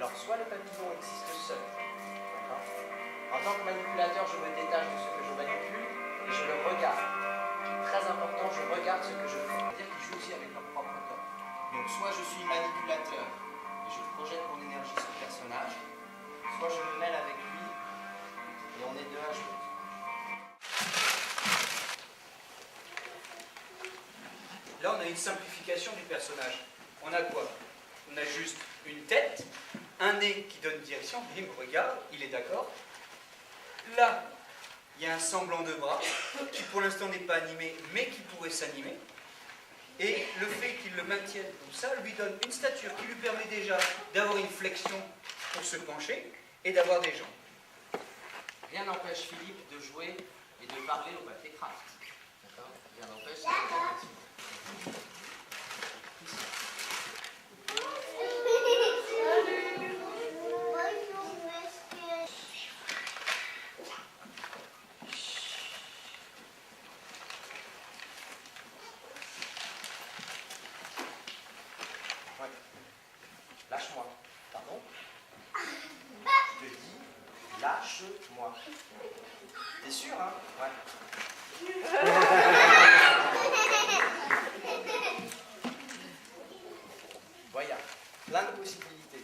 Alors, soit le papillon existe seul, d'accord? En tant que manipulateur, je me détache de ce que je manipule et je le regarde. Très important, je regarde ce que je fais. C'est-à-dire qu'ils jouent aussi avec leur propre corps. Donc, soit je suis manipulateur et je projette mon énergie sur le personnage, soit je me mêle avec lui et on est deux à jouer. Là, on a une simplification du personnage. On a quoi? On a juste une tête, un nez qui donne direction, il me regarde, il est d'accord. Là, il y a un semblant de bras, qui pour l'instant n'est pas animé, mais qui pourrait s'animer. Et le fait qu'il le maintienne comme ça lui donne une stature qui lui permet déjà d'avoir une flexion pour se pencher et d'avoir des jambes. Rien n'empêche Philippe de jouer et de parler au papier craft. D'accord? Rien n'empêche cette compétition. Ouais. Lâche-moi. Pardon? Je te dis, lâche-moi. T'es sûr, hein? Ouais. Voilà, plein de possibilités.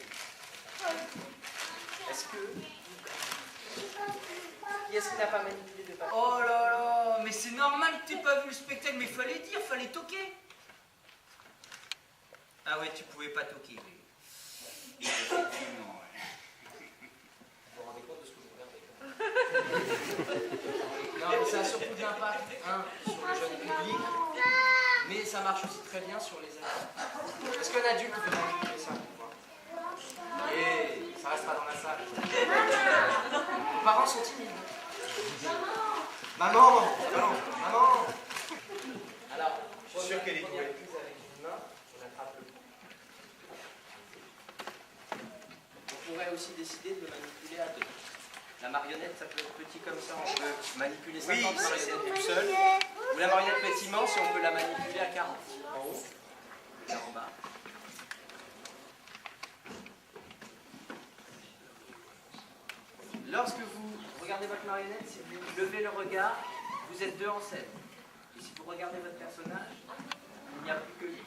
Est-ce que... Qui est-ce qui n'a pas manipulé de papier? Oh là là, mais c'est normal que tu n'aies pas vu le spectacle, mais fallait dire, fallait toquer. Ah ouais, tu pouvais pas toquer. Effectivement, ouais. Vous vous rendez compte de ce que vous regardez? Non, mais ça a surtout de l'impact, sur le jeune public, mais ça marche aussi très bien sur les adultes. Est-ce qu'un adulte peut manipuler ça? Et ça restera dans la salle. Vos parents sont timides. Maman! Maman! Maman! Alors, Je suis sûr qu'elle est douée. Avec une main, on attrape le bout. On pourrait aussi décider de le manipuler à deux. La marionnette, ça peut être petit comme ça, on peut manipuler 50 marionnettes tout seul. Ou la marionnette peut être immense et on peut la manipuler à 40. En haut et en bas. Lorsque vous regardez votre marionnette, si vous levez le regard, vous êtes deux en scène. Et si vous regardez votre personnage, il n'y a plus que lui.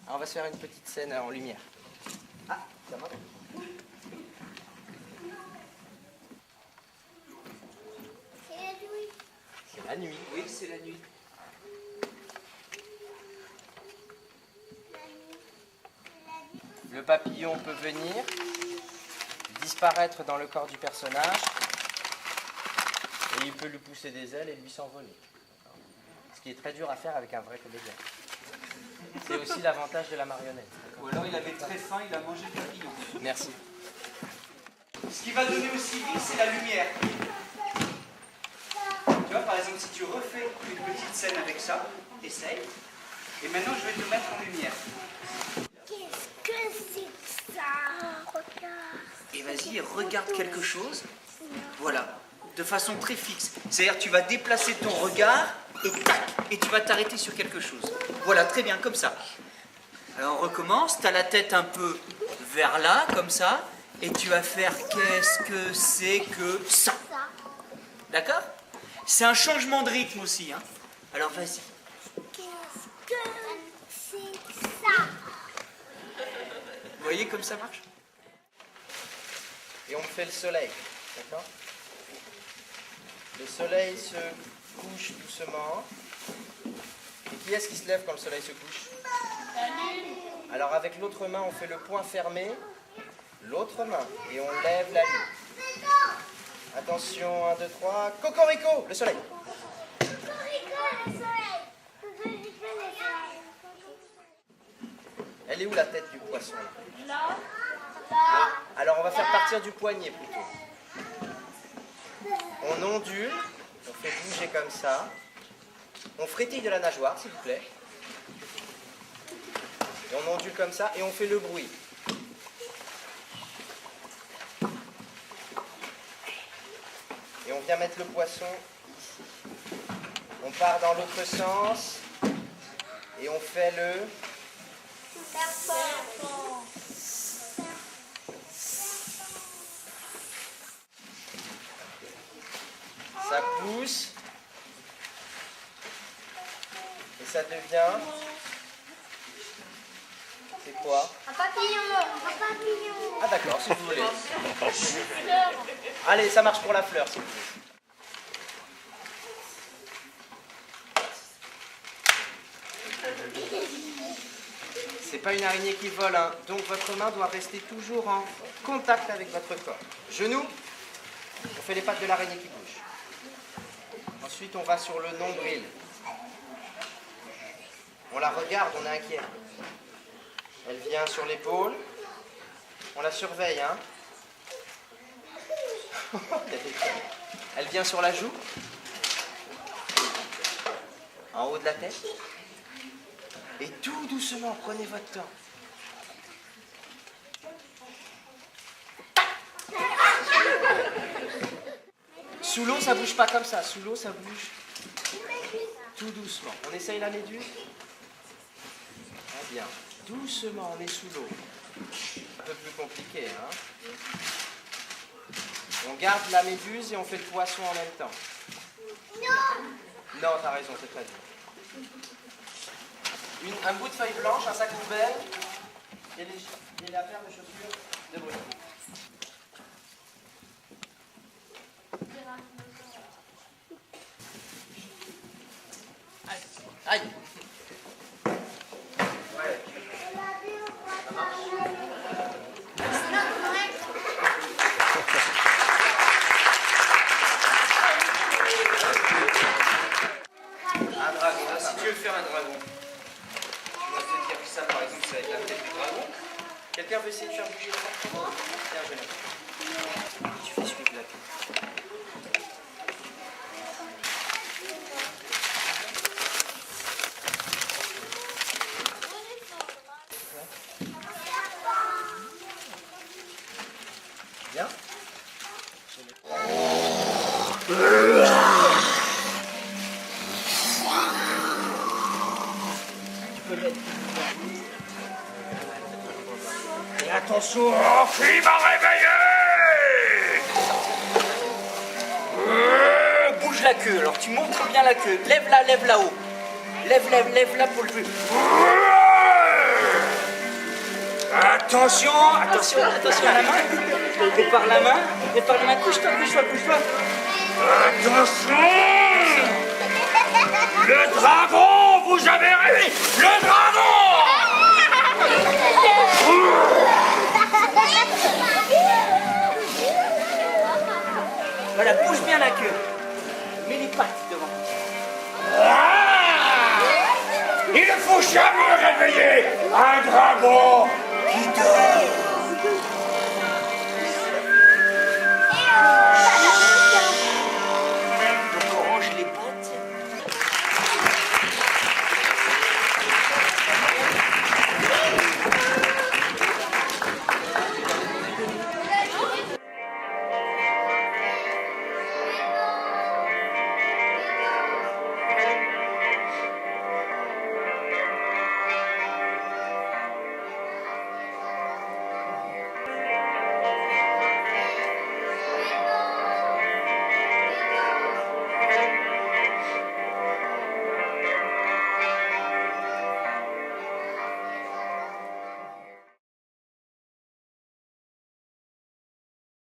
Alors on va se faire une petite scène en lumière. Ah, ça marche. C'est la nuit. Oui, c'est la nuit. Le papillon peut venir, disparaître dans le corps du personnage, et il peut lui pousser des ailes et lui s'envoler. Ce qui est très dur à faire avec un vrai comédien. C'est aussi l'avantage de la marionnette. Ou alors il avait très faim, il a mangé le papillon. Merci. Ce qui va donner aussi vie, c'est la lumière. Tu vois, par exemple, si tu refais une petite scène avec ça, essaye. Et maintenant, je vais te mettre en lumière. Qu'est-ce que c'est que ça? Regarde. Et vas-y, regarde quelque chose. Voilà, de façon très fixe. C'est-à-dire, tu vas déplacer ton regard et tac, et tu vas t'arrêter sur quelque chose. Voilà, très bien, comme ça. Alors, on recommence. Tu as la tête un peu vers là, comme ça. Et tu vas faire qu'est-ce que c'est que ça. D'accord? C'est un changement de rythme aussi. Hein. Alors, vas-y. Qu'est-ce que c'est que ça? Vous voyez comme ça marche? Et on fait le soleil, d'accord? Le soleil se couche doucement. Et qui est-ce qui se lève quand le soleil se couche? Alors avec l'autre main, on fait le poing fermé, l'autre main, et on lève la lune. Attention, 1, 2, 3, cocorico, le soleil. Cocorico, le soleil. Cocorico, le soleil. Elle est où la tête du poisson? Là. Là. Alors on va faire partir du poignet plutôt. On ondule, on fait bouger comme ça. On frétille de la nageoire, s'il vous plaît. Et on ondule comme ça et on fait le bruit. Et on vient mettre le poisson. On part dans l'autre sens. Et on fait le... Serpent. Ça pousse. Et ça devient... C'est quoi? Un papillon. Un papillon. Ah d'accord, si vous voulez. Allez, ça marche pour la fleur, si vous voulez. C'est pas une araignée qui vole, hein. Donc votre main doit rester toujours en contact avec votre corps. Genoux, on fait les pattes de l'araignée qui bougent. Ensuite, on va sur le nombril. On la regarde, on est inquiet. Elle vient sur l'épaule. On la surveille, hein. Elle vient sur la joue. En haut de la tête. Et tout doucement, prenez votre temps. Sous l'eau, ça bouge pas comme ça. Sous l'eau, ça bouge tout doucement. On essaye la méduse. Très bien. Doucement, on est sous l'eau. Un peu plus compliqué, hein. On garde la méduse et on fait le poisson en même temps. Non, t'as raison, c'est très dur. Un bout de feuille blanche, un sac poubelle et la paire de chaussures de Bruno. Aïe. Ouais. Ça marche. Un dragon. Là, si tu veux faire un dragon, tu vas te dire que ça, par exemple, ça va être la tête du dragon. Quelqu'un veut essayer de faire bouger le dragon? Tiens, je l'ai. Tu fais suivre la queue. Bien. Tu peux le mettre. Et attention, qui m'a réveillé? Bouge la queue, alors tu montres bien la queue. Lève-la haut. Lève-la pour le plus. Attention, Attention à la main. Prépare la main. Couche-toi. attention. Le dragon, vous avez réveillé. Le dragon. Voilà, bouge bien la queue. Mets les pattes devant. Il ne faut jamais réveiller un dragon qui dort.